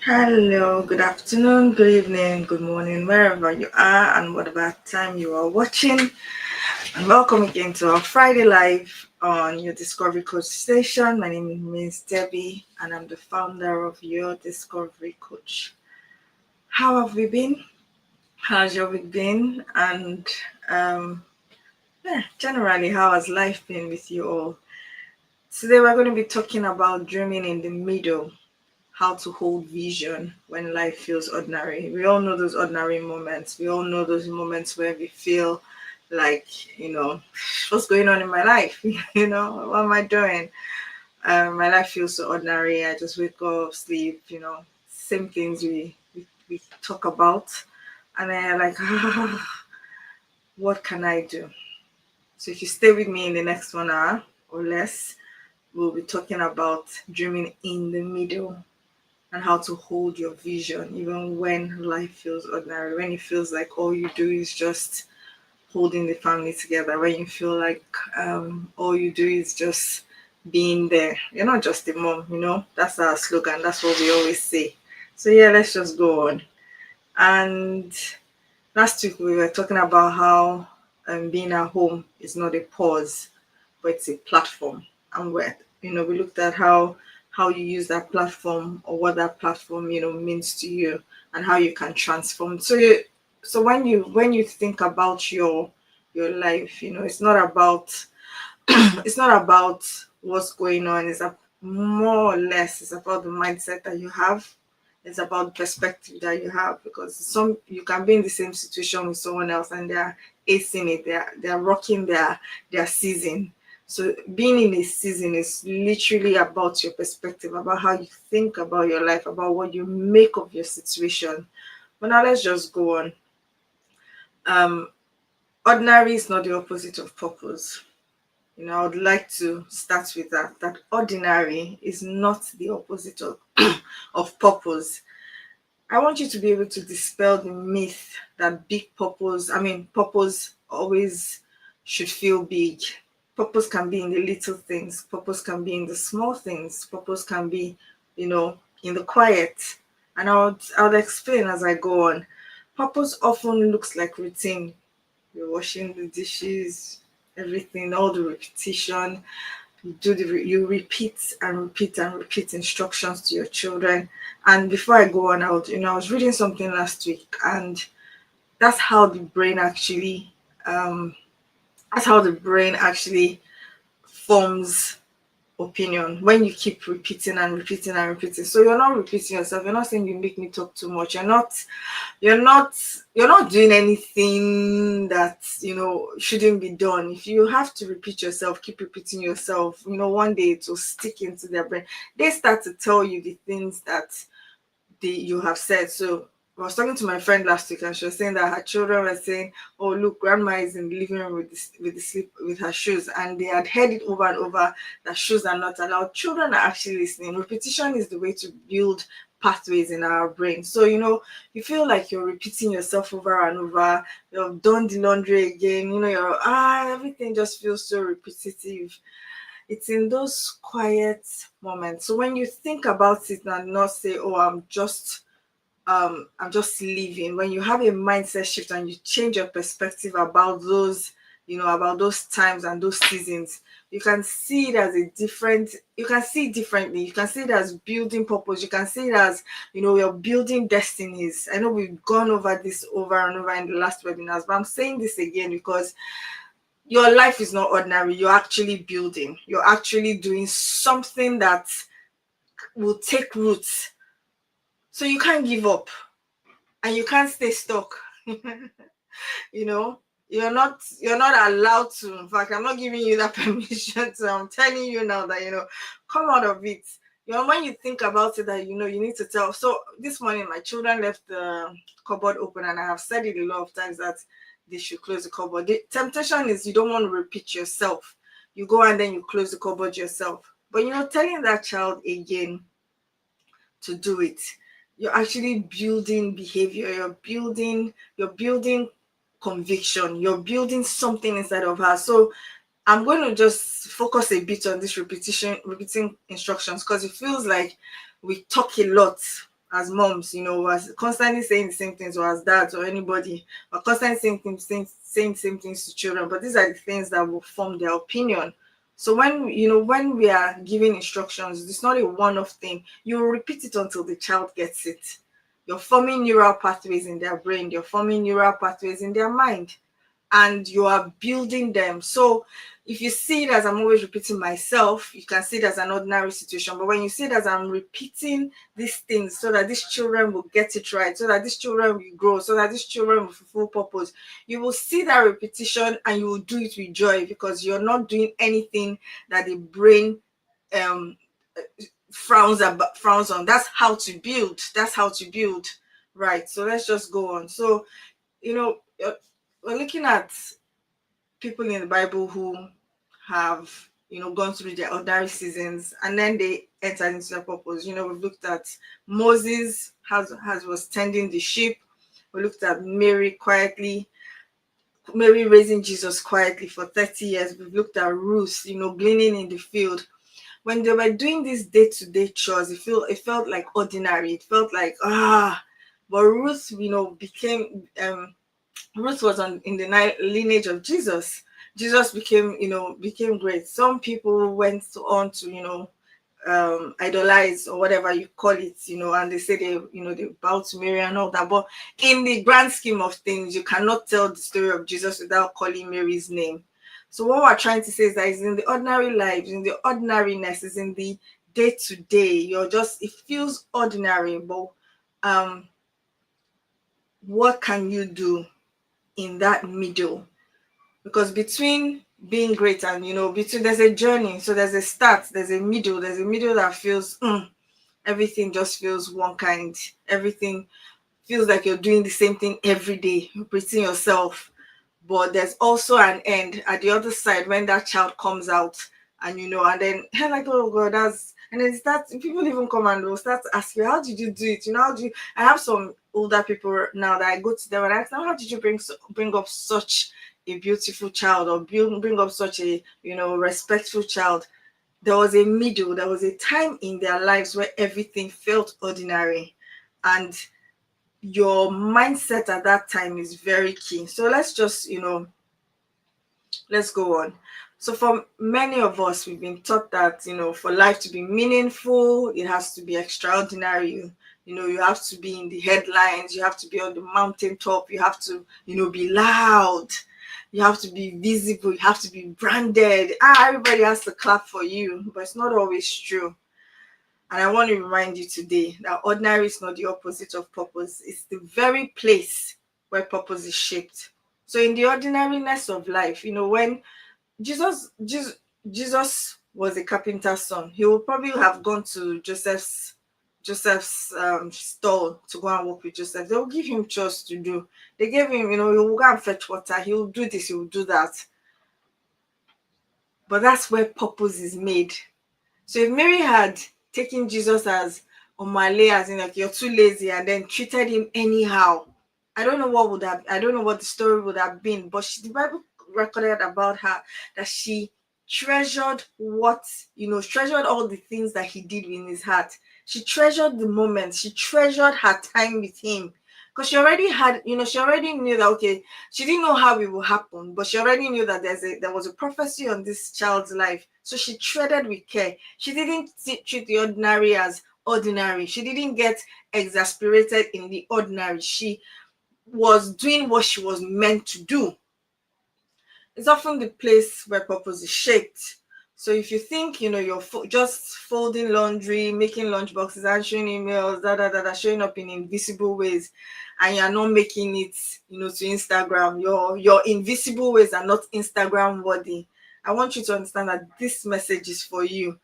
Hello, good afternoon, good evening, good morning, wherever you are and whatever time you are watching. And welcome again to our Friday Live on your Discovery Coach station. My name is Miss Debbie and I'm the founder of Your Discovery Coach. How have we been? How's your week been? And um, generally, how has life been with you all? Today, we're going to be talking about dreaming in the middle, how to hold vision when life feels ordinary. We all know those ordinary moments. We all know those moments where we feel like, what's going on in my life? What am I doing? My life feels so ordinary. I just wake up, sleep, same things we talk about. And then I'm like, what can I do? So if you stay with me in the next 1 hour or less, we'll be talking about dreaming in the middle and how to hold your vision even when life feels ordinary, when it feels like all you do is just holding the family together, when you feel like all you do is just being there. You're not just a mom, that's our slogan, that's what we always say. So yeah, let's just go on. And last week we were talking about how being at home is not a pause, but it's a platform. And we looked at how you use that platform or what that platform means to you and how you can transform. So when you think about your life, it's not about it's not about what's going on. More or less it's about the mindset that you have. It's about the perspective that you have, because you can be in the same situation with someone else and they're acing it, they're rocking their season. So being in a season is literally about your perspective, about how you think about your life, about what you make of your situation. But now let's just go on. um Ordinary is not the opposite of purpose. I would like to start with that ordinary is not the opposite of of purpose. I want you to be able to dispel the myth that purpose always should feel big. Purpose can be in the little things, purpose can be in the small things, purpose can be, in the quiet. And I would explain as I go on. Purpose often looks like routine. You're washing the dishes, everything, all the repetition. You repeat and repeat and repeat instructions to your children. And before I go on, I was reading something last week, and that's how the brain actually um that's how the brain actually forms opinion, when you keep repeating and repeating and repeating. So you're not repeating yourself, you're not saying you make me talk too much, you're not you're not doing anything that shouldn't be done. If you have to repeat yourself, keep repeating yourself, one day it will stick into their brain. They start to tell you the things that you have said. So I was talking to my friend last week, and she was saying that her children were saying, "Oh, look, grandma is in the living room with the sleep with her shoes," and they had heard it over and over that shoes are not allowed. Children are actually listening. Repetition is the way to build pathways in our brain. So you feel like you're repeating yourself over and over. You've done the laundry again. Everything just feels so repetitive. It's in those quiet moments. So when you think about it and not say, "Oh, I'm just living," when you have a mindset shift and you change your perspective about those times and those seasons, you can see it as you can see it differently. You can see it as building purpose. You can see it as, you're building destinies. I know we've gone over this over and over in the last webinars, but I'm saying this again because your life is not ordinary. You're actually building. You're actually doing something that will take roots. So you can't give up and you can't stay stuck. you know, you're not allowed to. In fact, I'm not giving you that permission to. I'm telling you now that come out of it. When you think about it, that you need to tell. So this morning my children left the cupboard open, and I have said it a lot of times that they should close the cupboard. The temptation is you don't want to repeat yourself. You go and then you close the cupboard yourself. But telling that child again to do it, you're actually building behavior. You're building conviction. You're building something inside of her. So I'm going to just focus a bit on this repeating instructions, because it feels like we talk a lot as moms, was constantly saying the same things, or as dads or anybody, or constantly saying the same things to children. But these are the things that will form their opinion. So when we are giving instructions, it's not a one-off thing. You will repeat it until the child gets it. You're forming neural pathways in their brain, you're forming neural pathways in their mind, and you are building them. So if you see it as I'm always repeating myself, you can see it as an ordinary situation. But when you see it as I'm repeating these things so that these children will get it right, so that these children will grow, so that these children will fulfill purpose, you will see that repetition and you will do it with joy, because you're not doing anything that the brain um frowns on. That's how to build. That's how to build. Right. So let's just go on. So, we're looking at people in the Bible who have, gone through their ordinary seasons and then they entered into their purpose. We've looked at Moses, has was tending the sheep. We looked at Mary raising Jesus quietly for 30 years. We've looked at Ruth, gleaning in the field. When they were doing these day-to-day chores, it felt like ordinary. It felt like but Ruth, Ruth was in the lineage of Jesus. Jesus became great. Some people went on to idolize, or whatever you call it, and they say they bow to Mary and all that. But in the grand scheme of things, you cannot tell the story of Jesus without calling Mary's name. So what we're trying to say is that it's in the ordinary lives, in the ordinariness, is in the day to day. It feels ordinary, but what can you do in that middle? Because between being great and between, there's a journey. So there's a start, there's a middle that feels everything just feels one kind. Everything feels like you're doing the same thing every day, repeating yourself. But there's also an end at the other side, when that child comes out, and then you're like, oh God, and then people even come and they'll start asking, how did you do it? I have some older people now that I go to them and ask them, how did you bring up such a beautiful child, or bring up such a respectful child? There was a middle, there was a time in their lives where everything felt ordinary, and your mindset at that time is very key. So let's go on. So for many of us, we've been taught that for life to be meaningful, it has to be extraordinary. You have to be in the headlines, you have to be on the mountaintop, you have to be loud, you have to be visible, you have to be branded. Everybody has to clap for you, but it's not always true. And I want to remind you today that ordinary is not the opposite of purpose. It's the very place where purpose is shaped. So in the ordinariness of life, when Jesus was a carpenter's son, he would probably have gone to Joseph's stall to go and work with Joseph. They will give him chores to do. They gave him, he will go and fetch water. He will do this, he will do that. But that's where purpose is made. So if Mary had taken Jesus as Omale, as in like, you're too lazy, and then treated him anyhow, I don't know what the story would have been. But the Bible recorded about her that she treasured treasured all the things that he did in his heart. She treasured the moments. She treasured her time with him. Because she already knew that, okay, she didn't know how it will happen, but she already knew that there was a prophecy on this child's life. So she treaded with care. She didn't treat the ordinary as ordinary. She didn't get exasperated in the ordinary. She was doing what she was meant to do. It's often the place where purpose is shaped. So if you think, you're just folding laundry, making lunch boxes, answering emails, showing up in invisible ways, and you're not making it, to Instagram, your invisible ways are not Instagram worthy. I want you to understand that this message is for you.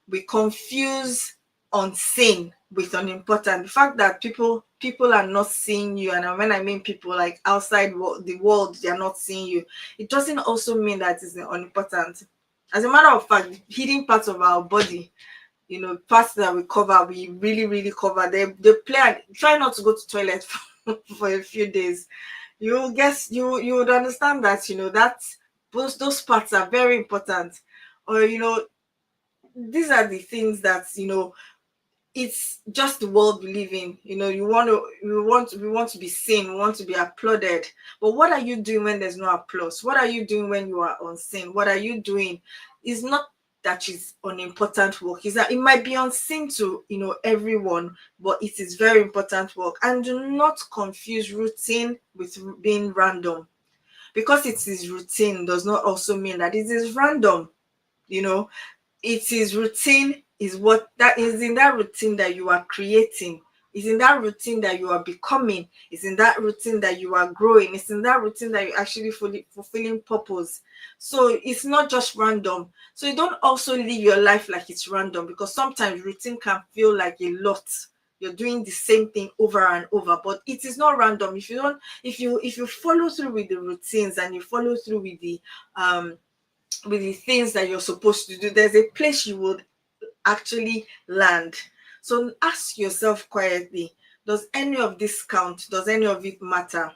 We confuse unseen with unimportant. The fact that people are not seeing you, and when I mean people, like outside the world, they are not seeing you, it doesn't also mean that it's unimportant. As a matter of fact, hidden parts of our body, parts that we cover, we really, really cover. They play, and try not to go to toilet for a few days. You would understand that, that those parts are very important. Or, these are the things that, it's just the world we live in. We want to be seen, we want to be applauded. But what are you doing when there's no applause? What are you doing when you are unseen? What are you doing? It's not that is unimportant work. Is that it might be unseen to everyone, but it is very important work. And do not confuse routine with being random. Because it is routine does not also mean that it is random. you know it is routine, is what that is in that routine that you are creating. It's in that routine that you are becoming. It's in that routine that you are growing. It's in that routine that you're actually fulfilling purpose. So it's not just random. So you don't also live your life like it's random, because sometimes routine can feel like a lot. You're doing the same thing over and over, but it is not random. If you follow through with the routines, and you follow through um with the things that you're supposed to do, there's a place you would actually land. So ask yourself quietly, does any of this count? Does any of it matter?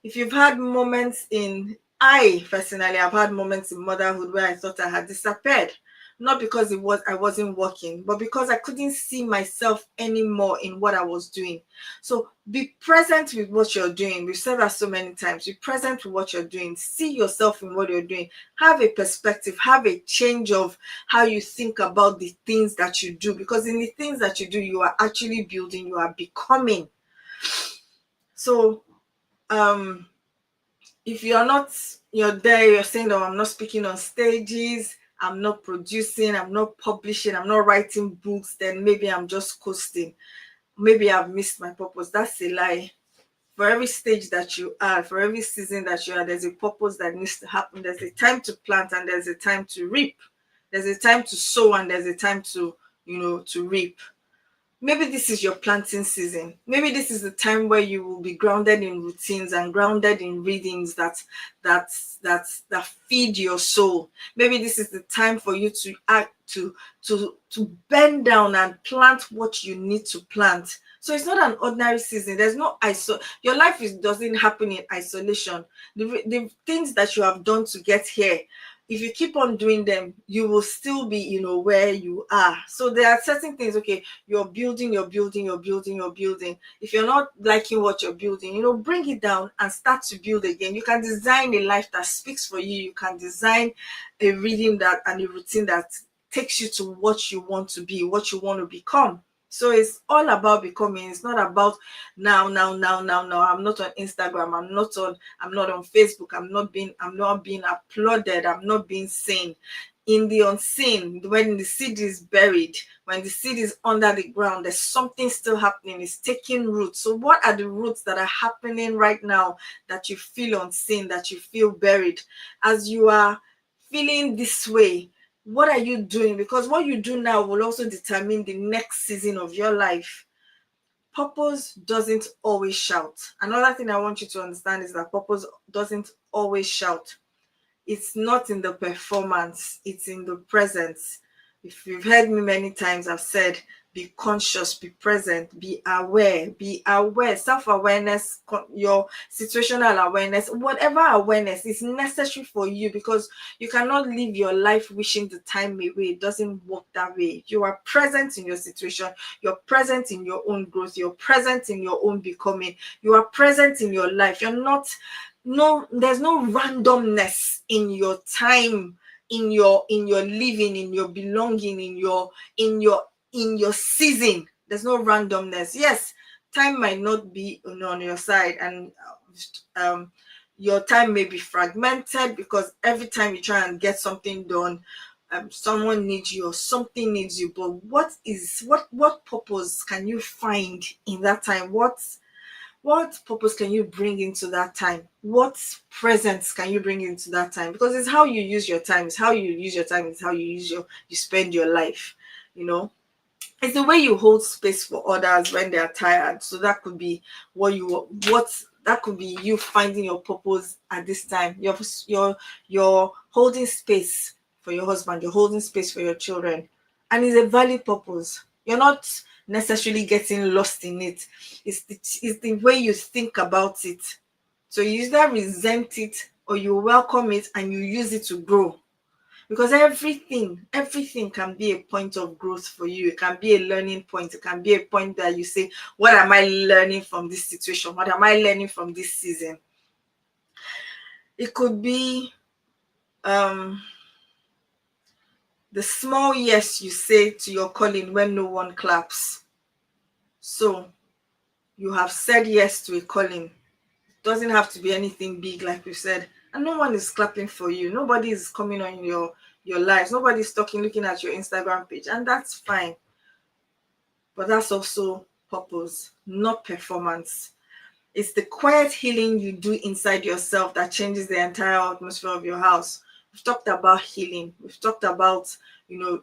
If you've had moments in I personally have had moments in motherhood where I thought I had disappeared. Not because I wasn't working, but because I couldn't see myself anymore in what I was doing. So be present with what you're doing. We've said that so many times. Be present with what you're doing. See yourself in what you're doing. Have a perspective, have a change of how you think about the things that you do. Because in the things that you do, you are actually building, you are becoming. So um if you're there, you're saying, oh, I'm not speaking on stages, I'm not producing, I'm not publishing, I'm not writing books, then maybe I'm just coasting. Maybe I've missed my purpose. That's a lie. For every stage that you are, for every season that you are, there's a purpose that needs to happen. There's a time to plant and there's a time to reap. There's a time to sow and there's a time to reap. Maybe this is your planting season. Maybe this is the time where you will be grounded in routines and grounded in readings that feed your soul. Maybe this is the time for you to act to bend down and plant what you need to plant. So it's not an ordinary season. There's no your life doesn't happen in isolation. The things that you have done to get here, if you keep on doing them, you will still be where you are. So there are certain things. Okay, you're building, you're building, you're building, you're building. If you're not liking what you're building, bring it down and start to build again. You can design a life that speaks for you. You can design a reading that and a routine that takes you to what you want to be, what you want to become. So it's all about becoming. It's not about now. I'm not on Instagram. I'm not on Facebook. I'm not being applauded. I'm not being seen. In the unseen, when the seed is buried, when the seed is under the ground, there's something still happening. It's taking root. So what are the roots that are happening right now that you feel unseen, that you feel buried? As you are feeling this way, what are you doing? Because what you do now will also determine the next season of your life. Purpose doesn't always shout. Another thing I want you to understand is that purpose doesn't always shout. It's not in the performance, it's in the presence. If you've heard me many times, I've said, be conscious, be present, be aware. Self-awareness, your situational awareness, whatever awareness is necessary for you, because you cannot live your life wishing the time away. It doesn't work that way. You are present in your situation, you're present in your own growth, you're present in your own becoming, you are present in your life. You're not no There's no randomness in your time, in your living, in your belonging, in your season. There's no randomness. Yes, time might not be on your side, and um your time may be fragmented, because every time you try and get something done, someone needs you or something needs you. But what purpose can you find in that time? What purpose can you bring into that time? What presence can you bring into that time? Because it's how you use your time. It's how you use your time. It's how you spend your life. You know, it's the way you hold space for others when they are tired. So that could be what that could be you finding your purpose at this time. You're holding space for your husband. You're holding space for your children, and it's a valid purpose. You're not necessarily getting lost in it. It's the way you think about it. So you either resent it or you welcome it and you use it to grow. because everything can be a point of growth for you. It can be a learning point. It can be a point that you say, what am I learning from this situation? What am I learning from this season? It could be the small yes you say to your calling when no one claps. So you have said yes to a calling. It doesn't have to be anything big, like we said, and no one is clapping for you. Nobody is coming on your lives. Nobody's talking, looking at your Instagram page, and that's fine. But that's also purpose, not performance. It's the quiet healing you do inside yourself that changes the entire atmosphere of your house. We've talked about healing. We've talked about, you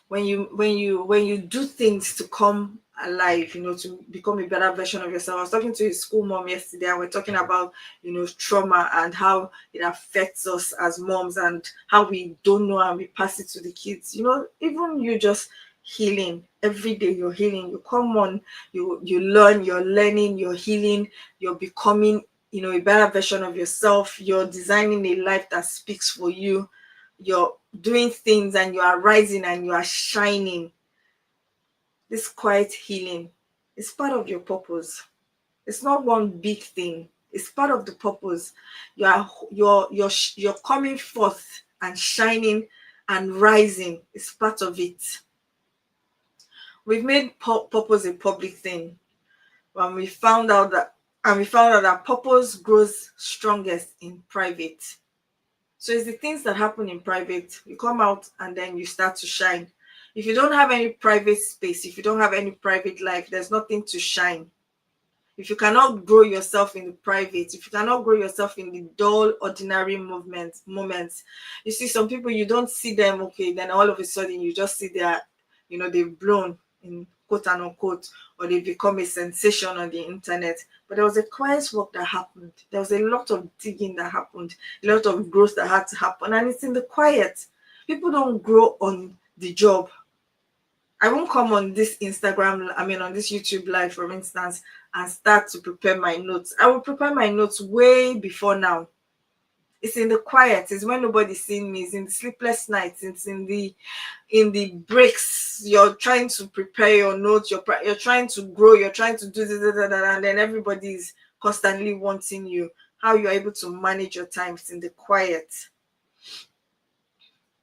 when you do things to come alive, to become a better version of yourself. I was talking to a school mom yesterday, and we're talking about trauma and how it affects us as moms, and how we don't know and we pass it to the kids. Even you just healing every day, you're healing. You come on, you learn, you're learning, you're healing, you're becoming a better version of yourself. You're designing a life that speaks for you. You're doing things and you are rising and you are shining. This quiet healing is part of your purpose. It's not one big thing. It's part of the purpose. You're coming forth and shining and rising. It's part of it. We've made purpose a public thing. When we found out that purpose grows strongest in private. So it's the things that happen in private. You come out and then you start to shine. If you don't have any private space, if you don't have any private life, there's nothing to shine. If you cannot grow yourself in the private, if you cannot grow yourself in the dull, ordinary moments, you see some people, you don't see them, okay, then all of a sudden you just see they've blown, in quote and unquote, or they become a sensation on the internet. But there was a quiet work that happened. There was a lot of digging that happened, a lot of growth that had to happen, and it's in the quiet. People don't grow on the job. I won't come on this on this YouTube live, for instance, and start to prepare my notes. I will prepare my notes way before now. It's in the quiet. It's when nobody's seeing me. It's in the sleepless nights. It's in the breaks. You're trying to prepare your notes. You're trying to grow. You're trying to do this, and then everybody's constantly wanting you. How you're able to manage your time. It's in the quiet.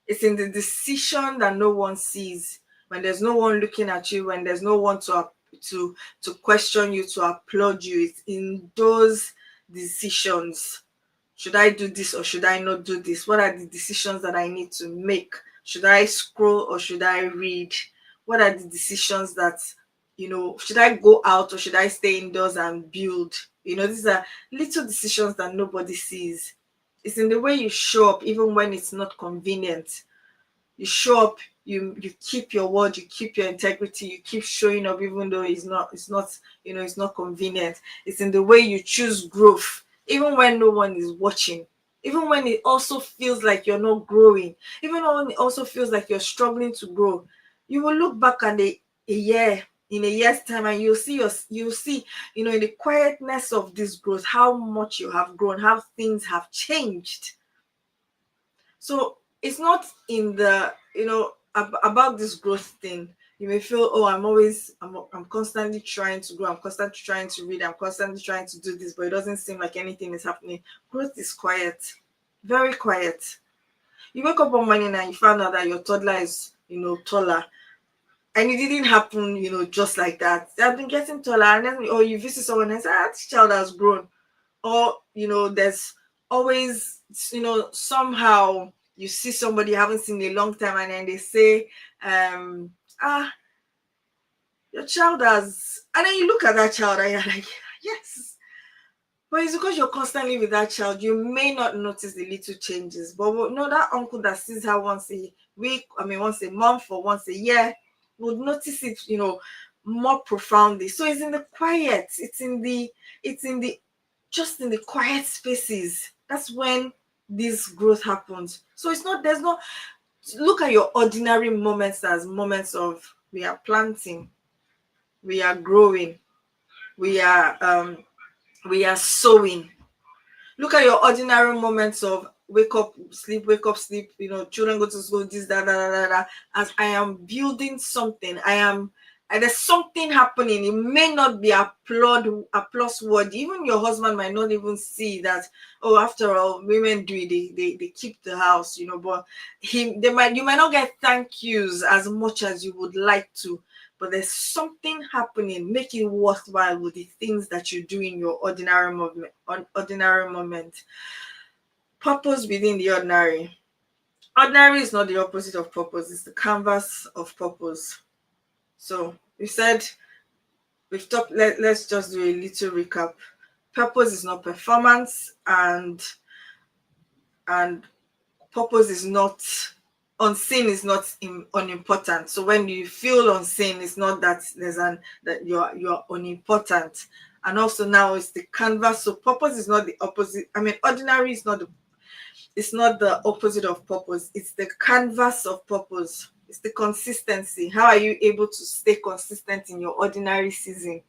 It's in the decision that no one sees. When there's no one looking at you, when there's no one to question you, to applaud you, it's in those decisions. Should I do this or should I not do this? What are the decisions that I need to make? Should I scroll or should I read? What are the decisions that, should I go out or should I stay indoors and build? These are little decisions that nobody sees. It's in the way you show up, even when it's not convenient. You show up, you keep your word, you keep your integrity, you keep showing up even though it's not convenient. It's in the way you choose growth, even when no one is watching, even when it also feels like you're not growing, even when it also feels like you're struggling to grow. You will look back at in a year's time, and you'll see in the quietness of this growth, how much you have grown, how things have changed. So it's not in the about this growth thing. You may feel, oh, I'm constantly trying to grow, I'm constantly trying to read, I'm constantly trying to do this, but it doesn't seem like anything is happening. Growth is quiet, very quiet. You wake up one morning and you find out that your toddler is taller, and it didn't happen just like that. They have been getting taller, and then, or you visit someone and say, this child has grown. Or there's always somehow you see somebody you haven't seen in a long time, and then they say, your child has, and then you look at that child and you're like, yes. But it's because you're constantly with that child. You may not notice the little changes, but that uncle that sees her once a week, once a month or once a year, would notice it more profoundly. So it's in the quiet, it's in the just in the quiet spaces. That's when this growth happens. So there's no, look at your ordinary moments as moments of, we are planting, we are growing, we are sowing. Look at your ordinary moments of, wake up, sleep, wake up, sleep, children go to school, this, that, that, that, that. As I am building something, and there's something happening. It may not be applause word. Even your husband might not even see that. Oh, after all, women do it. They keep the house, But you might not get thank yous as much as you would like to. But there's something happening. Make it worthwhile with the things that you do in your ordinary moment. Purpose within the ordinary. Ordinary is not the opposite of purpose. It's the canvas of purpose. So we said we've talked. Let's just do a little recap. Purpose is not performance, and purpose is not unseen, is not unimportant. So when you feel unseen, it's not that that you're unimportant. And also now it's the canvas. So purpose is not the opposite. I mean, ordinary is not the opposite of purpose. It's the canvas of purpose. It's the consistency. How are you able to stay consistent in your ordinary season,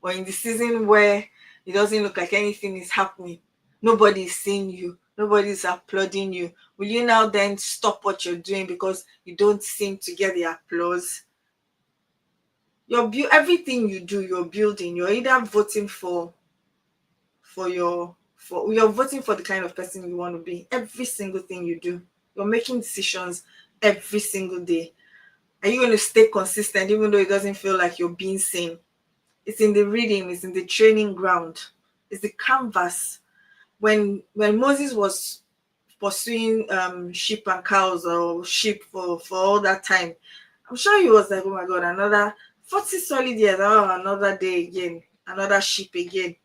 or in the season where it doesn't look like anything is happening? Nobody is seeing you. Nobody is applauding you. Will you now then stop what you're doing because you don't seem to get the applause? Everything you do, you're building. You're either voting you're voting for the kind of person you want to be. Every single thing you do, you're making decisions every single day. Are you going to stay consistent even though it doesn't feel like you're being seen? It's in the reading, it's in the training ground, it's the canvas. When Moses was pursuing sheep and cows, or sheep for all that time, I'm sure he was like, oh my God, another 40 solid years, oh, another day again, another sheep again,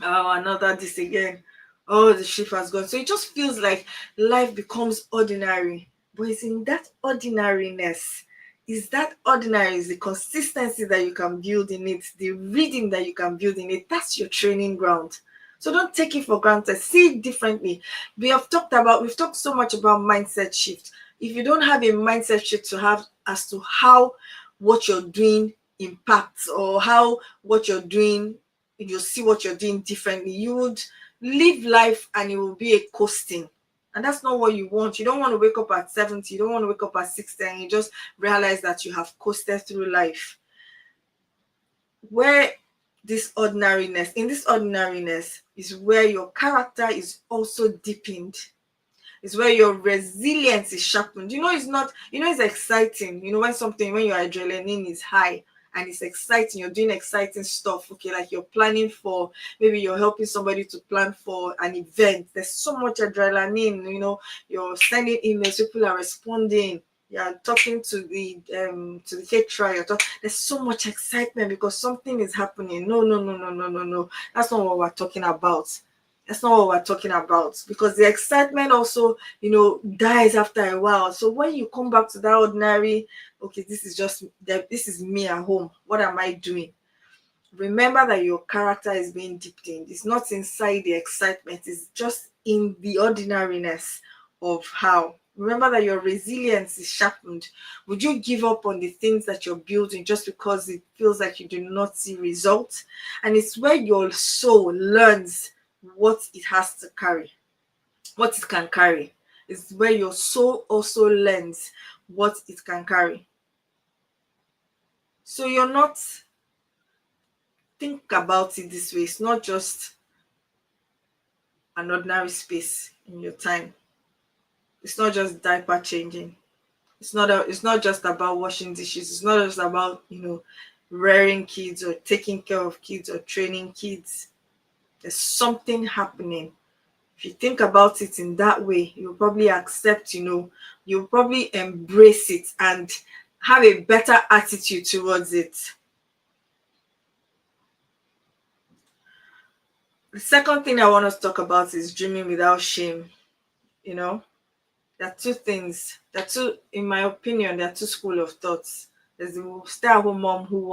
oh, another this again, oh, the sheep has gone. So it just feels like life becomes ordinary. But it's in that ordinariness, is the consistency that you can build in it, the reading that you can build in it. That's your training ground. So don't take it for granted. See it differently. We've talked so much about mindset shift. If you don't have a mindset shift to have as to how what you're doing impacts, or how what you're doing, you'll see what you're doing differently, you would live life and it will be a coasting. And that's not what you want. You don't want to wake up at 70, you don't want to wake up at 60 and you just realize that you have coasted through life. In this ordinariness is where your character is also deepened. It's where your resilience is sharpened. It's exciting. When your adrenaline is high and it's exciting, you're doing exciting stuff. Okay, like maybe you're helping somebody to plan for an event. There's so much adrenaline. You're sending emails, people are responding. You're talking to the caterer. There's so much excitement because something is happening. No. That's not what we're talking about. Because the excitement also, dies after a while. So when you come back to that ordinary, okay, this is me at home. What am I doing? Remember that your character is being deepened. It's not inside the excitement. It's just in the ordinariness of how. Remember that your resilience is sharpened. Would you give up on the things that you're building just because it feels like you do not see results? And it's where your soul learns what it has to carry, what it can carry. It's where your soul also learns what it can carry. So think about it this way. It's not just an ordinary space in your time. It's not just diaper changing. It's not just about washing dishes. It's not just about, rearing kids or taking care of kids or training kids. There's something happening. If you think about it in that way, you'll probably accept, you'll probably embrace it and have a better attitude towards it. The second thing I want us to talk about is dreaming without shame. There are two things. In my opinion, there are two schools of thoughts. There's the stay-at-home mom who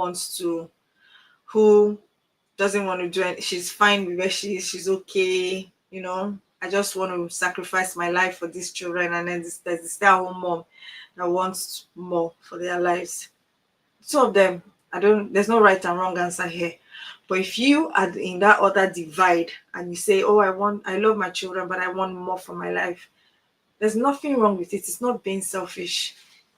doesn't want to do it. She's fine with where she is. She's okay. I just want to sacrifice my life for these children. And then there's the stay-at-home mom that wants more for their lives. Two of them, there's no right and wrong answer here. But if you are in that other divide and you say, oh, I love my children, but I want more for my life, there's nothing wrong with it. It's not being selfish.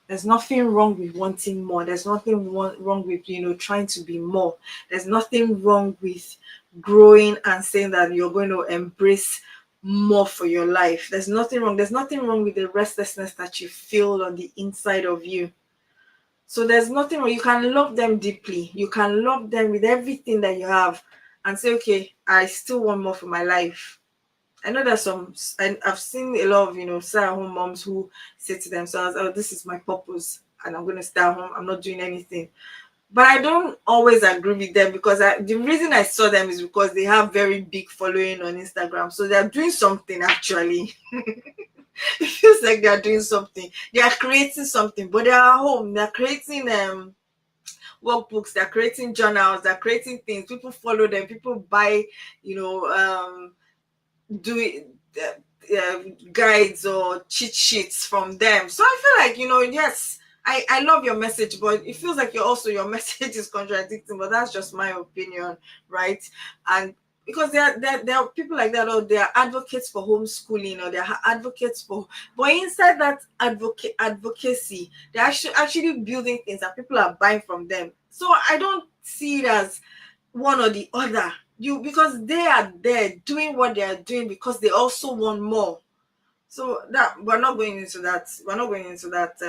There's nothing wrong with wanting more. There's nothing wrong with, trying to be more. There's nothing wrong with growing and saying that you're going to embrace more for your life. There's nothing wrong. There's nothing wrong with the restlessness that you feel on the inside of you. So there's nothing wrong. You can love them deeply. You can love them with everything that you have and say, okay, I still want more for my life. I know there's I've seen a lot of, stay-at-home moms who say to themselves, oh, this is my purpose and I'm going to stay at home. I'm not doing anything. But I don't always agree with them because the reason I saw them is because they have very big following on Instagram. So they're doing something actually. It feels like they're doing something. They are creating something, but they are at home. They're creating workbooks, they're creating journals, they're creating things. People follow them, people buy, do it, guides or cheat sheets from them. So I feel like, yes, I love your message, but it feels like your message is contradicting, but that's just my opinion, right? And because there are people like that, or they are advocates for homeschooling, or they are advocates for, but inside that advocacy, they're actually building things that people are buying from them. So I don't see it as one or the other. Because they are there doing what they are doing because they also want more. So that we're not going into that. We're not going into that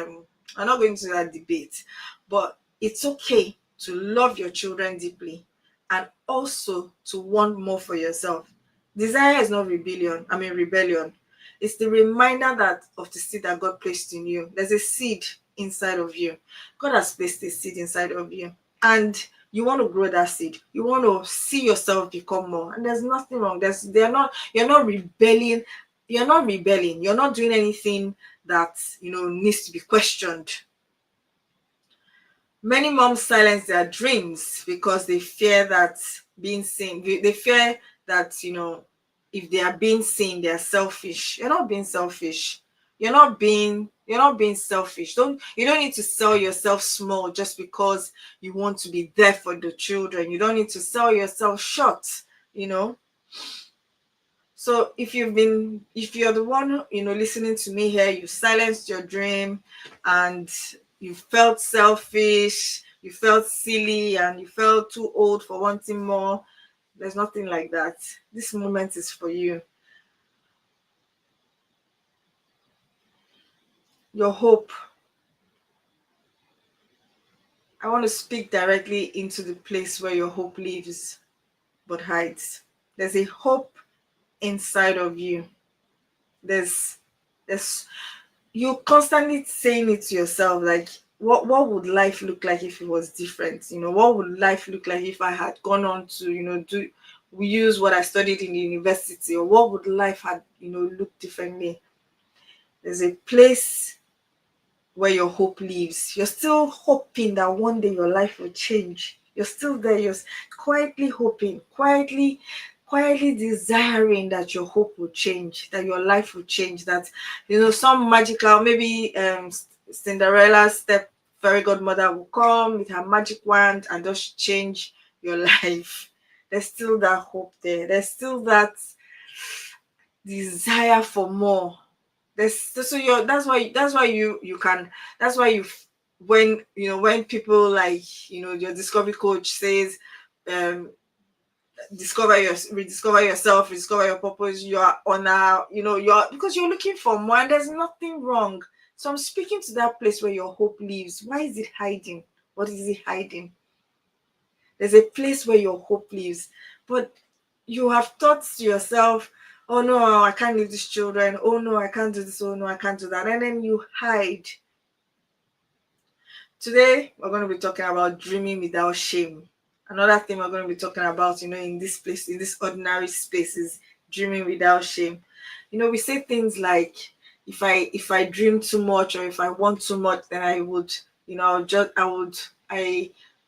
debate. But it's okay to love your children deeply and also to want more for yourself. Desire is not rebellion. It's the reminder that of the seed that God placed in you. There's a seed inside of you. God has placed a seed inside of you. And you want to grow that seed. You want to see yourself become more. And there's nothing wrong. You're not rebelling. You're not rebelling. You're not doing anything that needs to be questioned. Many moms silence their dreams because they fear that being seen. They fear that if they are being seen, they are selfish. You're not being selfish. You're not being selfish. You don't need to sell yourself small just because you want to be there for the children. You don't need to sell yourself short, you know. So if you're the one, listening to me here, you silenced your dream and you felt selfish, you felt silly, and you felt too old for wanting more, there's nothing like that. This moment is for you. Your hope. I want to speak directly into the place where your hope lives but hides. There's a hope inside of you. There's you constantly saying it to yourself, like, what would life look like if it was different? What would life look like if I had gone on to do we use what I studied in the university, or what would life had look differently? There's a place where your hope lives. You're still hoping that one day your life will change. You're still there. You're quietly hoping, quietly desiring that your hope will change, that your life will change, that some magical, maybe Cinderella's step fairy godmother will come with her magic wand and just change your life. There's still that hope there. There's still that desire for more. That's why you can that's why you when people like your discovery coach says um rediscover yourself, rediscover your purpose, you are on a you're because you're looking for more, and there's nothing wrong. So I'm speaking to that place where your hope lives. Why is it hiding? What is it hiding? There's a place where your hope lives, but you have thought to yourself, oh no, I can't leave these children, oh no, I can't do this, oh no, I can't do that, and then you hide. Today we're going to be talking about dreaming without shame. Another thing we're going to be talking about in this place, in this ordinary space, is dreaming without shame. We say things like, if I dream too much, or if I want too much, then I would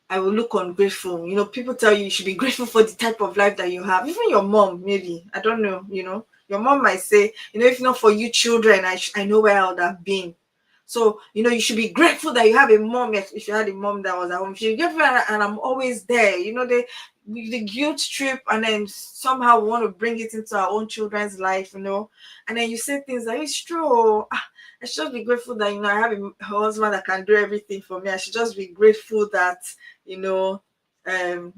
I will look ungrateful. People tell you should be grateful for the type of life that you have. Even your mom, maybe, I don't know. Your mom might say, if not for you children, I know where I would have been. So, you should be grateful that you have a mom. If you had a mom that was at home, you should be grateful, and I'm always there. the guilt trip, and then somehow we want to bring it into our own children's life, and then you say things like, it's true. I should just be grateful that I have a husband that can do everything for me. I should just be grateful that you know I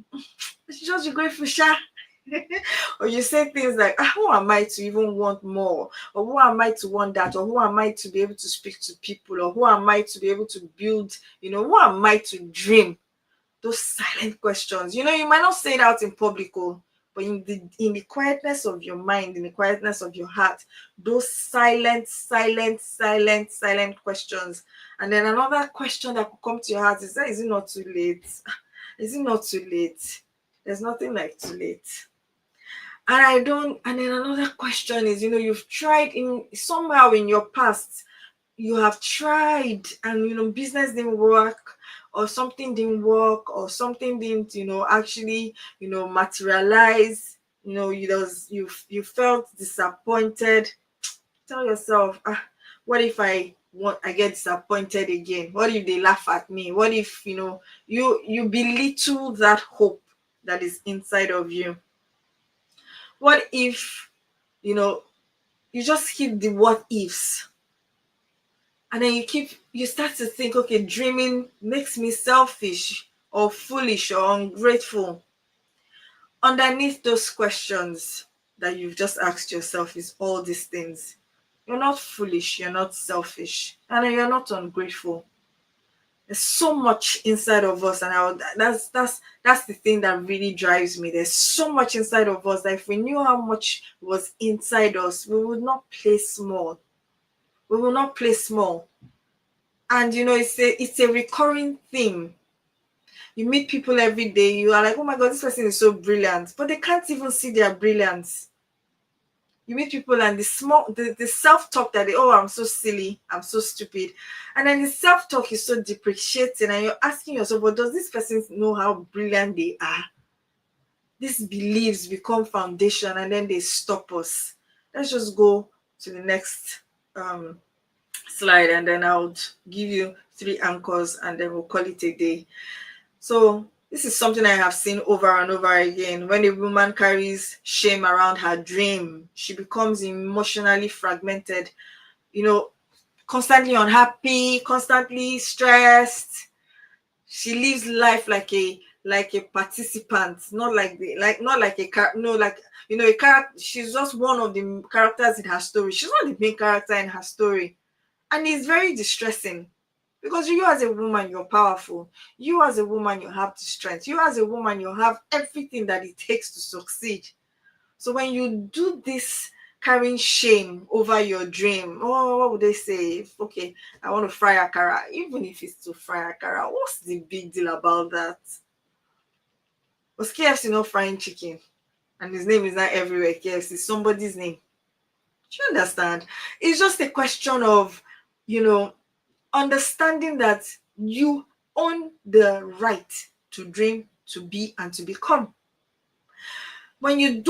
should just be grateful, Sha. Or you say things like, who am I to even want more? Or who am I to want that? Or who am I to be able to speak to people? Or who am I to be able to build? Who am I to dream? Those silent questions. You might not say it out in public, but in the quietness of your mind, in the quietness of your heart, those silent questions. And then another question that could come to your heart is that, is it not too late? Is it not too late? There's nothing like too late. And I don't, and then another question is, you've tried in somehow in your past, you have tried, and business didn't work, or something didn't work, or something didn't actually materialize. You felt disappointed. Tell yourself, what if I get disappointed again? What if they laugh at me? What if you belittle that hope that is inside of you? What if you just keep the what ifs, and then you start to think, okay, dreaming makes me selfish or foolish or ungrateful. Underneath those questions that you've just asked yourself is all these things. You're not foolish, you're not selfish, and you're not ungrateful. There's so much inside of us, and that's the thing that really drives me. There's so much inside of us that if we knew how much was inside us, we would not play small. We will not play small. And it's a recurring theme. You meet people every day, you are like, oh my god, this person is so brilliant, but they can't even see their brilliance. You meet people, and the self-talk that I'm so silly, I'm so stupid, and then the self-talk is so depreciating, and you're asking yourself, well, does this person know how brilliant they are? These beliefs become foundation, and then they stop us. Let's just go to the next slide, and then I'll give you 3 anchors, and then we'll call it a day. So this is something I have seen over and over again. When a woman carries shame around her dream, she becomes emotionally fragmented, constantly unhappy, constantly stressed. She lives life like a participant, not like a character. She's just one of the characters in her story. She's not the main character in her story, and it's very distressing. Because you as a woman, you're powerful. You as a woman, you have the strength. You as a woman, you have everything that it takes to succeed. So when you do this carrying shame over your dream, what would they say? Okay, I want to fry akara. Even if it's to fry akara, what's the big deal about that? Was KFC not frying chicken? And his name is not everywhere. KFC is somebody's name. Do you understand? It's just a question of, understanding that you own the right to dream, to be, and to become. When you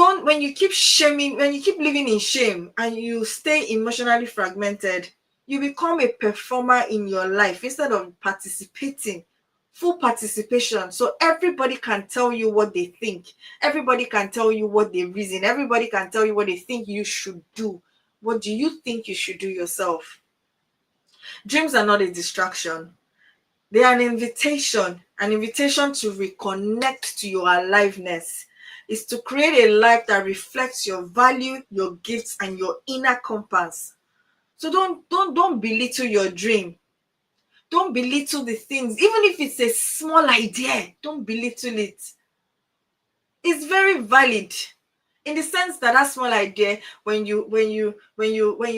keep shaming, when you keep living in shame, and you stay emotionally fragmented, you become a performer in your life instead of participating. Full participation. So everybody can tell you what they think. Everybody can tell you what they reason. Everybody can tell you what they think you should do. What do you think you should do yourself? Dreams are not a distraction. They are an invitation to reconnect to your aliveness. It's to create a life that reflects your value, your gifts, and your inner compass. So don't belittle your dream. Don't belittle the things, even if it's a small idea. Don't belittle it. It's very valid, in the sense that small idea, when you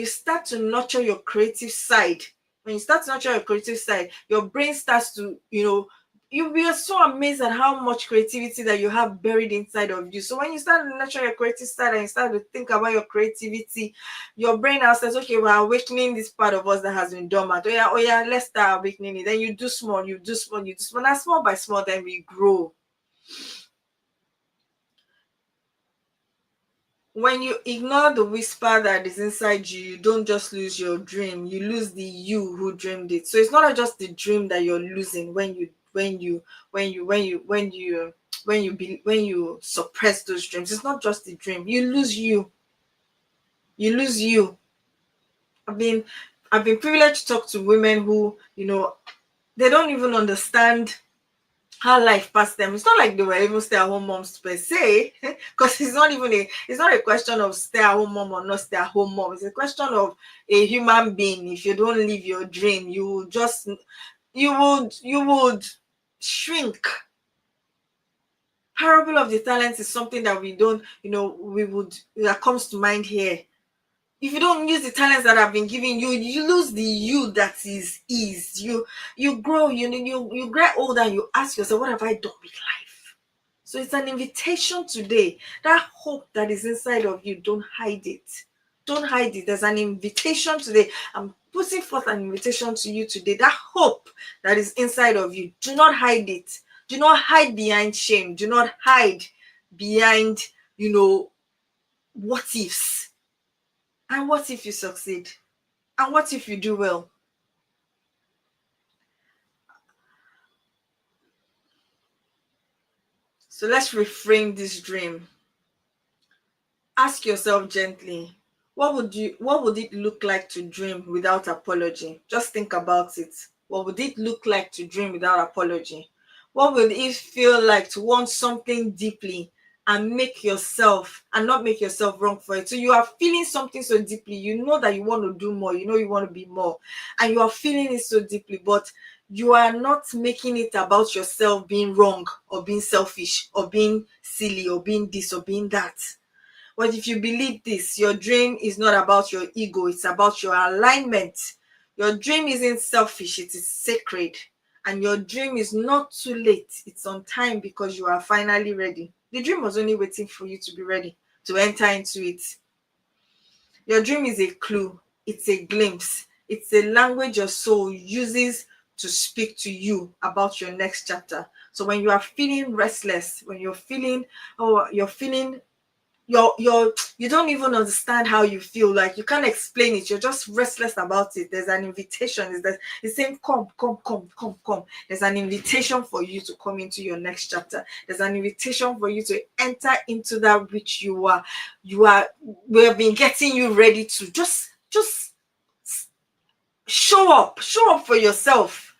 start to nurture your creative side, your brain starts to, you'll be so amazed at how much creativity that you have buried inside of you. So when you start to nurture your creative side and you start to think about your creativity, your brain now says, okay, we're awakening this part of us that has been dormant. Oh yeah, let's start awakening it. Then you do small. Now small by small, then we grow. When you ignore the whisper that is inside you, you don't just lose your dream, you lose the you who dreamed it. So it's not just the dream that you're losing when you when you suppress those dreams. It's not just the dream. You lose you. You lose you. I've been I've been privileged to talk to women who, they don't even understand how life passed them. It's not like they were even stay-at-home moms per se, because it's not a question of stay-at-home mom or not stay-at-home mom. It's a question of a human being. If you don't live your dream, you would shrink. Parable of the talents is something that we don't, we would that comes to mind here. If you don't use the talents that have been given you, you lose the you that is you grow, you get older and you ask yourself, what have I done with life? So it's an invitation today. That hope that is inside of you, don't hide it. Don't hide it. There's an invitation today. I'm putting forth an invitation to you today. That hope that is inside of you, do not hide it. Do not hide behind shame. Do not hide behind, what ifs. And what if you succeed? And what if you do well? So let's reframe this dream. Ask yourself gently, what would it look like to dream without apology? Just think about it. What would it look like to dream without apology? What would it feel like to want something deeply and not make yourself wrong for it? So you are feeling something so deeply, you know that you want to do more, you want to be more, and you are feeling it so deeply, but you are not making it about yourself being wrong or being selfish or being silly or being this or being that. But if you believe this, your dream is not about your ego, it's about your alignment. Your dream isn't selfish, it is sacred. And your dream is not too late, it's on time because you are finally ready. The dream was only waiting for you to be ready to enter into it. Your dream is a clue, it's a glimpse, it's a language your soul uses to speak to you about your next chapter. So when you are feeling restless, when you're feeling, you don't even understand how you feel, like you can't explain it, you're just restless about it, there's an invitation. It's saying, come. There's an invitation for you to come into your next chapter. There's an invitation for you to enter into that which we have been getting you ready to just show up for yourself.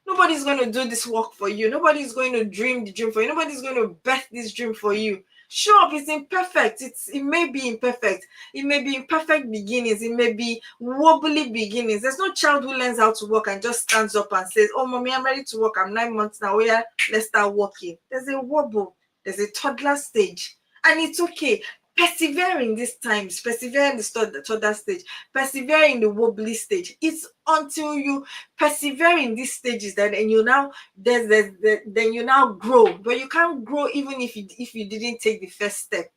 Nobody's going to do this work for you. Nobody's going to dream the dream for you. Nobody's going to birth this dream for you. Show up. It's imperfect. It may be imperfect. It may be imperfect beginnings. It may be wobbly beginnings. There's no child who learns how to walk and just stands up and says, oh, mommy, I'm ready to walk. I'm 9 months now. Oh, yeah, let's start walking. There's a wobble. There's a toddler stage. And it's okay. Persevere in these times. Persevere in the toddler stage. Persevere in the wobbly stage. It's until you persevere in these stages that and you now then you now grow. But you can't grow even if you didn't take the first step.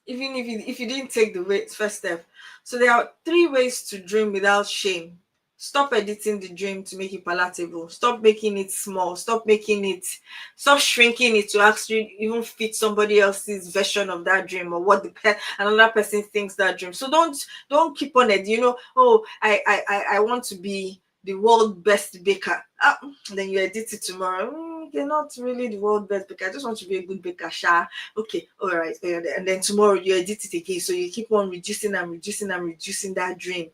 Even if you didn't take the first step. So there are 3 ways to dream without shame. Stop editing the dream to make it palatable. Stop making it small. Stop shrinking it to actually even fit somebody else's version of that dream or what another person thinks that dream. So don't keep on it. Oh, I want to be the world best baker. Then you edit it tomorrow. You're not really the world best baker. I just want to be a good baker. Okay, all right. And then tomorrow you edit it again. So you keep on reducing that dream.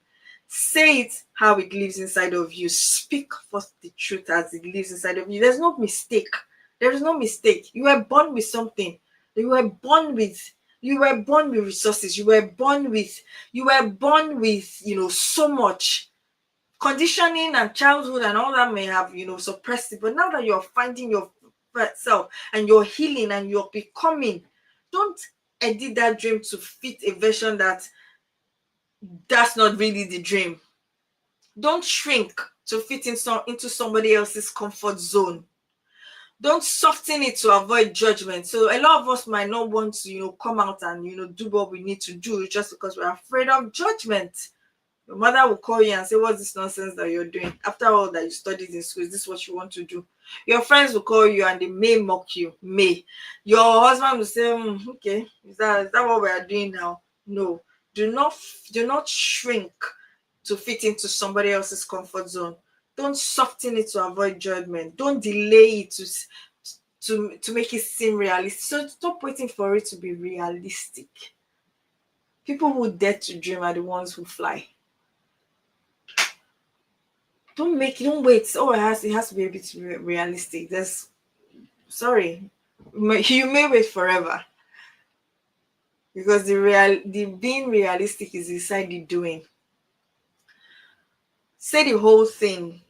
Say it how it lives inside of you. Speak forth the truth as it lives inside of you. There's no mistake. There is no mistake. You were born with something. You were born with resources. You were born with so much. Conditioning and childhood and all that may have suppressed it. But now that you're finding yourself and you're healing and you're becoming, don't edit that dream to fit a version that's not really the dream. Don't shrink to fit into somebody else's comfort zone. Don't soften it to avoid judgment. So a lot of us might not want to, come out and, do what we need to do just because we're afraid of judgment. Your mother will call you and say, what's this nonsense that you're doing? After all that you studied in school, is this what you want to do? Your friends will call you and they may mock you. Your husband will say, okay, is that what we are doing now? No. Do not shrink to fit into somebody else's comfort zone. Don't soften it to avoid judgment. Don't delay it to make it seem realistic. So stop waiting for it to be realistic. People who dare to dream are the ones who fly. Don't wait. Oh, it has to be a bit realistic. There's sorry, you may wait forever, because the being realistic is inside the doing. Say the whole thing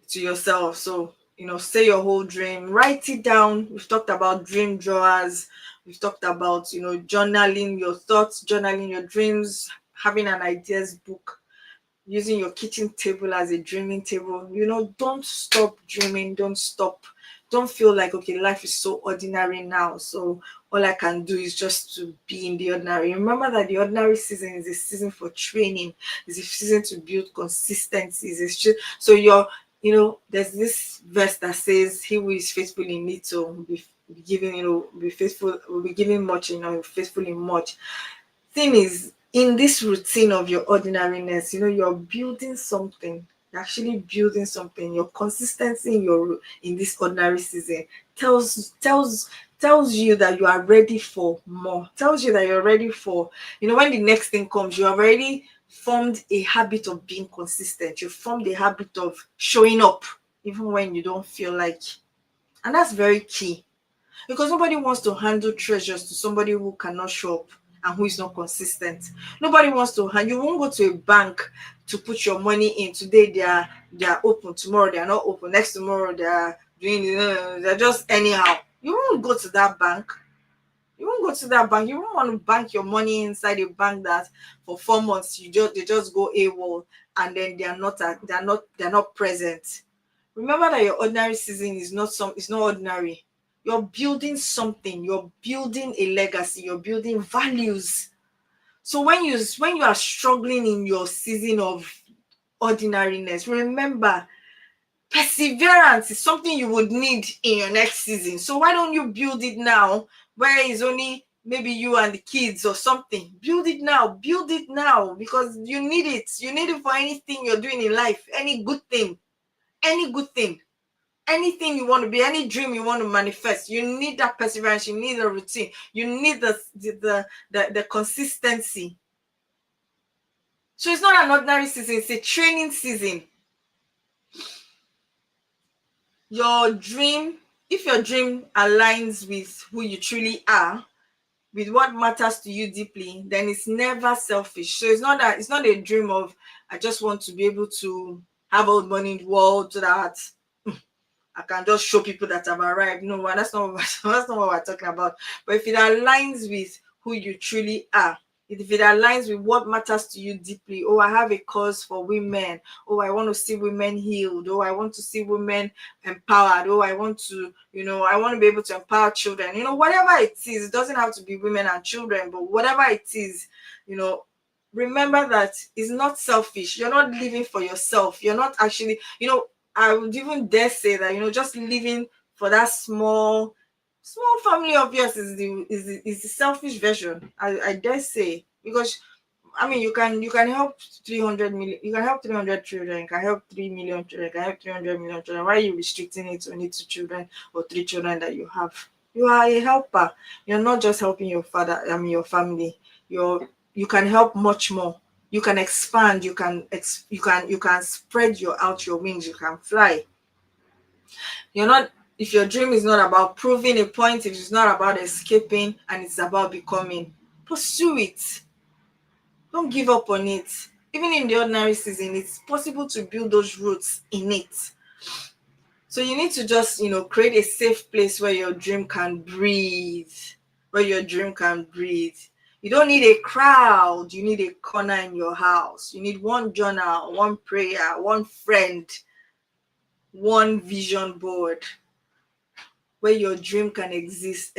to yourself. So, say your whole dream, write it down. We've talked about dream drawers. We've talked about, journaling your thoughts, journaling your dreams, having an ideas book, using your kitchen table as a dreaming table. Don't stop dreaming. Don't stop. Don't feel like, okay, life is so ordinary now, so all I can do is just to be in the ordinary. Remember that the ordinary season is a season for training, is a season to build consistency. So there's this verse that says, he who is faithful in little will be given, be faithful, will be given much, faithful in much. Thing is, in this routine of your ordinariness, you're building something. You're actually building something. Your consistency in this ordinary season tells you that you are ready for more. Tells you that you're ready for, when the next thing comes, you have already formed a habit of being consistent. You formed a habit of showing up even when you don't feel like. And that's very key, because nobody wants to handle treasures to somebody who cannot show up and who is not consistent. Nobody wants to hand. You won't go to a bank to put your money in. Today they are open, tomorrow they are not open, next tomorrow they are doing they're just anyhow. You won't go to that bank. You won't go to that bank. You won't want to bank your money inside a bank that for 4 months they just go AWOL, and then they're not present. Remember that your ordinary season is not ordinary. You're building something. You're building a legacy. You're building values. So when you are struggling in your season of ordinariness, remember, perseverance is something you would need in your next season. So why don't you build it now, where it's only maybe you and the kids or something? Build it now. Build it now, because you need it. You need it for anything you're doing in life. Any good thing. Anything you want to be, any dream you want to manifest, you need that perseverance. You need a routine. You need the consistency. So it's not an ordinary season, it's a training season. If your dream aligns with who you truly are, with what matters to you deeply, then it's never selfish. So it's not a dream of, I just want to be able to have all the money in the world so that I can just show people that I've arrived. No, that's not what we're talking about. But if it aligns with who you truly are, if it aligns with what matters to you deeply, oh, I have a cause for women. Oh, I want to see women healed. Oh, I want to see women empowered. Oh, I want to be able to empower children. Whatever it is, it doesn't have to be women and children, but whatever it is, remember that it's not selfish. You're not living for yourself. You're not actually, I would even dare say that, just living for that small family of yours is the selfish version. I dare say, because you can help 300 million, you can help 300 children, you can help 3 million children, you can help 300 million children. Why are you restricting it to only 2 children or 3 children that you have? You are a helper. You're not just helping your your family. You can help much more. You can expand. You can spread out your wings. You can fly. If your dream is not about proving a point, if it's not about escaping, and it's about becoming, pursue it. Don't give up on it. Even in the ordinary season, it's possible to build those roots in it. So you need to just, create a safe place where your dream can breathe. You don't need a crowd. You need a corner in your house. You need one journal, one prayer, one friend, one vision board where your dream can exist,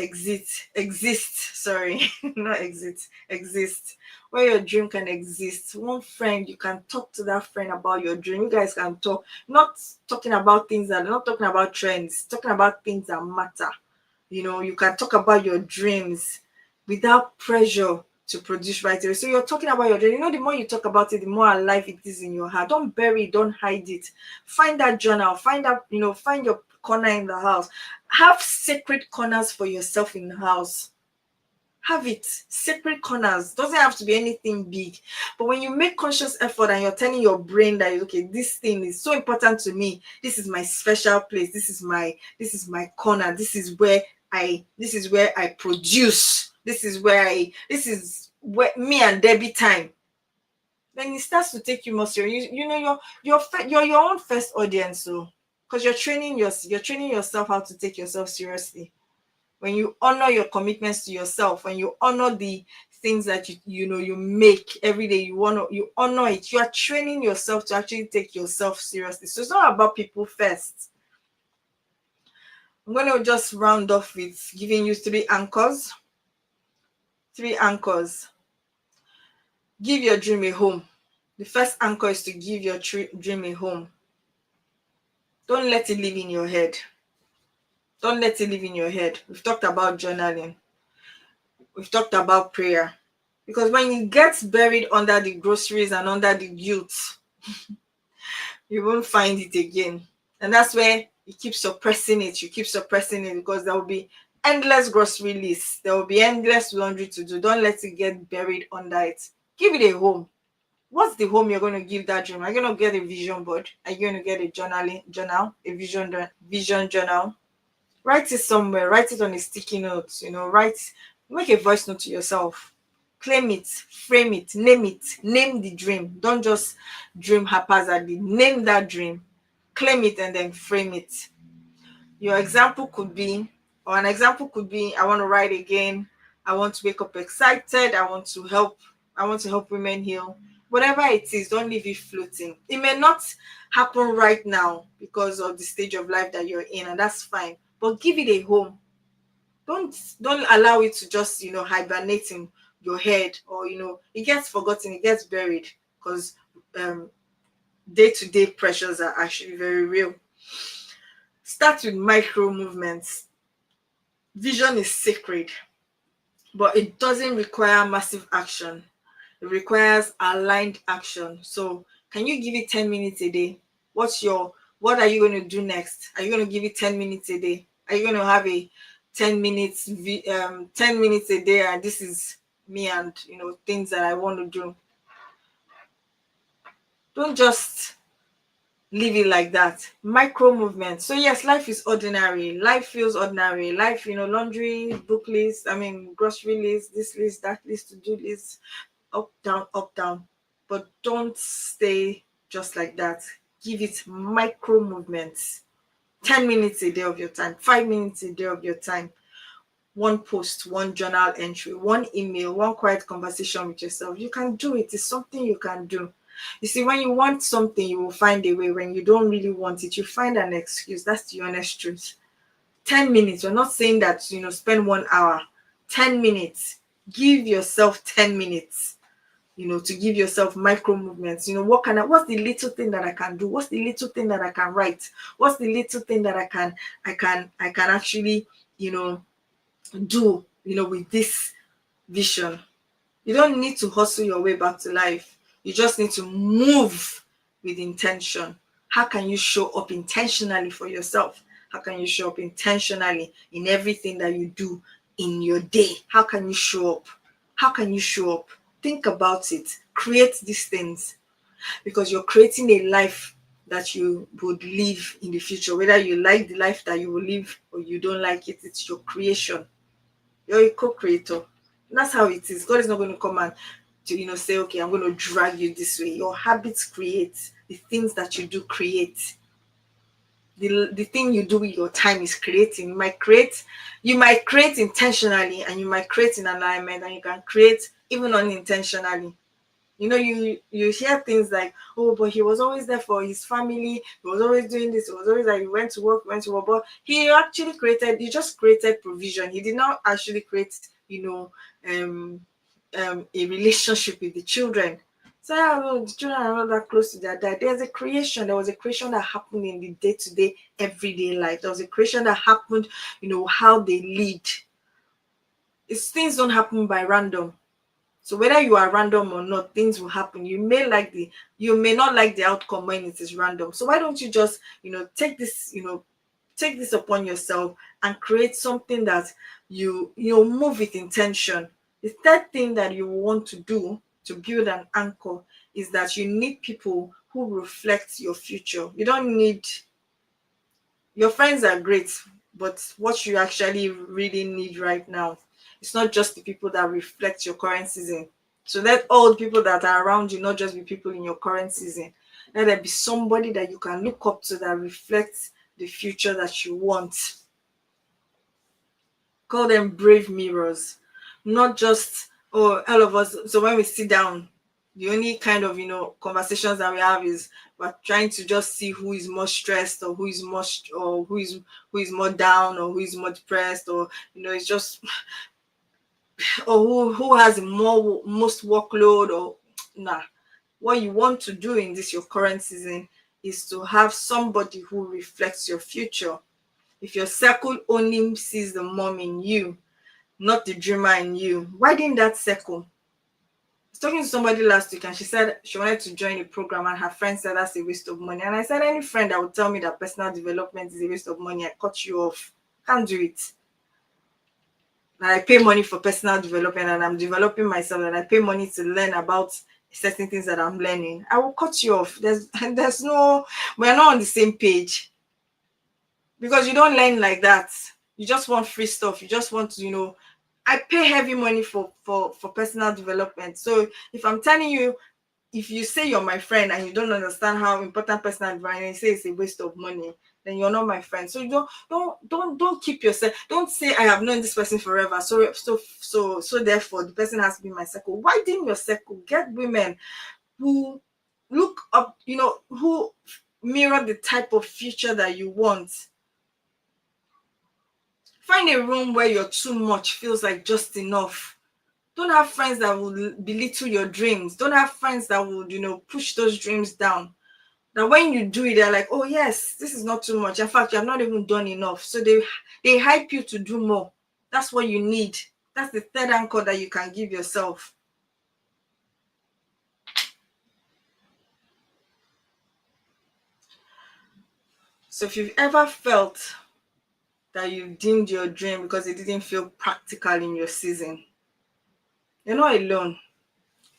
where your dream can exist. One friend, you can talk to that friend about your dream. You guys can talk, not talking about not talking about trends, talking about things that matter. You can talk about your dreams without pressure to produce right away. So you're talking about your journey. You know, the more you talk about it, the more alive it is in your heart. Don't bury it, don't hide it. Find that journal, find that, find your corner in the house. Have sacred corners for yourself in the house. Have it. Sacred corners. Doesn't have to be anything big. But when you make conscious effort and you're telling your brain that, okay, this thing is so important to me. This is my special place. This is my corner. This is where I produce. This is where me and Debbie time. Then it starts to take you more serious. You're your own first audience, so because you're training yourself how to take yourself seriously. When you honor your commitments to yourself, when you honor the things that you make every day, you honor it. You are training yourself to actually take yourself seriously. So it's not about people first. I'm going to just round off with giving you 3 anchors. 3 anchors. Give your dream a home. The first anchor is to give your dream a home. Don't let it live in your head. Don't let it live in your head. We've talked about journaling. We've talked about prayer. Because when it gets buried under the groceries and under the guilt, you won't find it again. And that's where you keep suppressing it. You keep suppressing it because there will be endless grocery lists. There will be endless laundry to do. Don't let it get buried under it. Give it a home. What's the home you're going to give that dream? Are you going to get a vision board? Are you going to get a journal, a vision journal? Write it somewhere. Write it on a sticky note. Make a voice note to yourself. Claim it, frame it, name the dream. Don't just dream haphazardly. Name that dream, claim it, and then frame it. An example could be, I want to write again. I want to wake up excited. I want to help women heal. Whatever it is, don't leave it floating. It may not happen right now because of the stage of life that you're in, and that's fine. But give it a home. Don't allow it to just hibernate in your head, or it gets forgotten, it gets buried, because day-to-day pressures are actually very real. Start with micro movements. Vision is sacred, but it doesn't require massive action. It requires aligned action. So can you give it 10 minutes a day? What are you going to do next? Are you going to give it 10 minutes a day? Are you going to have a 10 minutes a day, and this is me and things that I want to do? Don't just leave it like that. Micro movements. So yes, life is ordinary. Life feels ordinary. Life, laundry, book list, grocery list, this list, that list, to do list, up, down. But don't stay just like that. Give it micro movements. 10 minutes a day of your time, 5 minutes a day of your time. One post, one journal entry, one email, one quiet conversation with yourself. You can do it. It's something you can do. You see, when you want something, you will find a way. When you don't really want it, you find an excuse. That's the honest truth. 10 minutes. We're not saying that, spend 1 hour. 10 minutes. Give yourself 10 minutes, to give yourself micro movements. What's the little thing that I can do? What's the little thing that I can write? What's the little thing that I can actually, do, with this vision? You don't need to hustle your way back to life. You just need to move with intention. How can you show up intentionally for yourself? How can you show up intentionally in everything that you do in your day? How can you show up? How can you show up? Think about it. Create these things, because you're creating a life that you would live in the future. Whether you like the life that you will live or you don't like it, it's your creation. You're a co-creator. That's how it is. God is not going to come and say, okay, I'm going to drag you this way. Your habits create. The things that you do create. The thing you do with your time is creating. You might create intentionally, and you might create in alignment, and you can create even unintentionally. You hear things like, oh, but he was always there for his family. He was always doing this. He was always like, he went to work. But he just created provision. He did not actually create, a relationship with the children. So the children are not that close to their dad. There was a creation that happened in the day-to-day, everyday life. There was a creation that happened, how they lead. Things don't happen by random. So whether you are random or not, things will happen. You may not like the outcome when it is random. So why don't you just, take this upon yourself and create something that you move with intention. The third thing that you want to do to build an anchor is that you need people who reflect your future. You don't need Your friends are great, but what you actually really need right now, it's not just the people that reflect your current season. So let all the people that are around you not just be people in your current season. Let there be somebody that you can look up to that reflects the future that you want. Call them brave mirrors, not just, oh, all of us. So when we sit down, the only kind of conversations that we have is we're trying to just see who is more stressed, or who is more down, or who is more depressed, or it's just, or who has most workload, or nah. What you want to do in this your current season is to have somebody who reflects your future. If your circle only sees the mom in you, not the dreamer in you, widen that circle. I was talking to somebody last week and she said she wanted to join a program and her friend said that's a waste of money. And I said, any friend that would tell me that personal development is a waste of money, I cut you off. Can't do it. And I pay money for personal development and I'm developing myself, and I pay money to learn about certain things that I'm learning. I will cut you off. There's no, we're not on the same page, because you don't learn like that. You just want free stuff. You just want to, I pay heavy money for personal development. So if I'm telling you, if you say you're my friend and you don't understand how important personal development, and you say it's a waste of money, then you're not my friend. So you don't keep yourself. Don't say I have known this person forever. So therefore the person has to be my circle. Widen your circle. Get women who look up, who mirror the type of future that you want. Find a room where your too much feels like just enough. Don't have friends that will belittle your dreams. Don't have friends that will, push those dreams down. That when you do it, they're like, oh yes, this is not too much. In fact, you have not even done enough. So they hype you to do more. That's what you need. That's the third anchor that you can give yourself. So if you've ever felt that you dimmed your dream because it didn't feel practical in your season, you're not alone,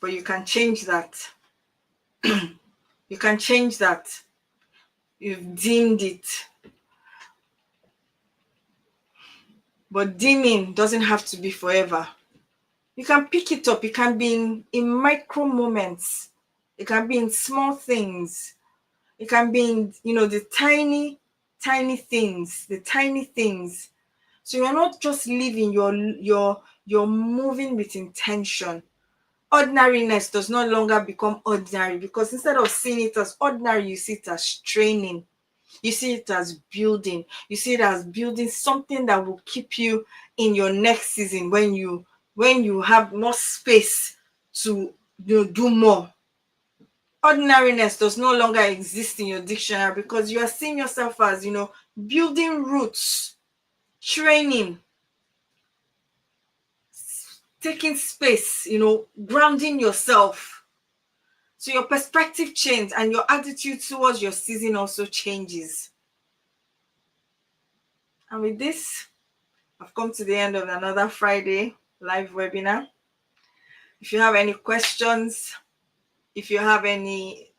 but you can change that. You can change that. You've dimmed it. But dimming doesn't have to be forever. You can pick it up. It can be in micro moments. It can be in small things. It can be in, the tiny, tiny things, the tiny things. So you're not just living, you're moving with intention. Ordinariness does no longer become ordinary, because instead of seeing it as ordinary, you see it as training. You see it as building. You see it as building something that will keep you in your next season, when you have more space to do more. Ordinariness does no longer exist in your dictionary, because you are seeing yourself as, building roots, training, taking space, grounding yourself. So your perspective changes and your attitude towards your season also changes. And with this, I've come to the end of another Friday live webinar. If you have any questions, if you have any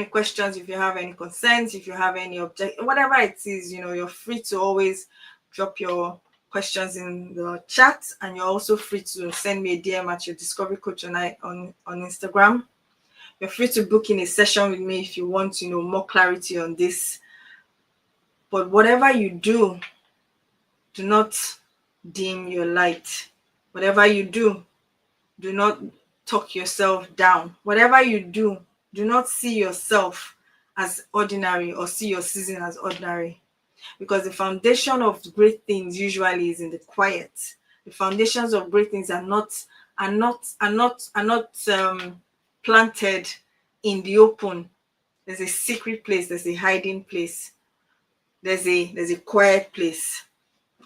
questions, if you have any concerns, if you have any whatever it is, you're free to always drop your questions in the chat, and you're also free to send me a DM at your Discovery Coach on Instagram. You're free to book in a session with me if you want, more clarity on this. But whatever you do not dim your light. Whatever you do not talk yourself down. Whatever you do not see yourself as ordinary or see your season as ordinary, because the foundation of great things usually is in the quiet. The foundations of great things are not planted in the open. There's a secret place, there's a hiding place, there's a quiet place.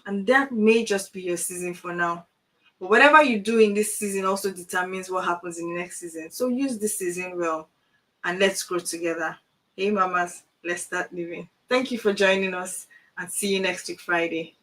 And that may just be your season for now. But whatever you do in this season also determines what happens in the next season. So use this season well and let's grow together. Hey, mamas, let's start living. Thank you for joining us and see you next week, Friday.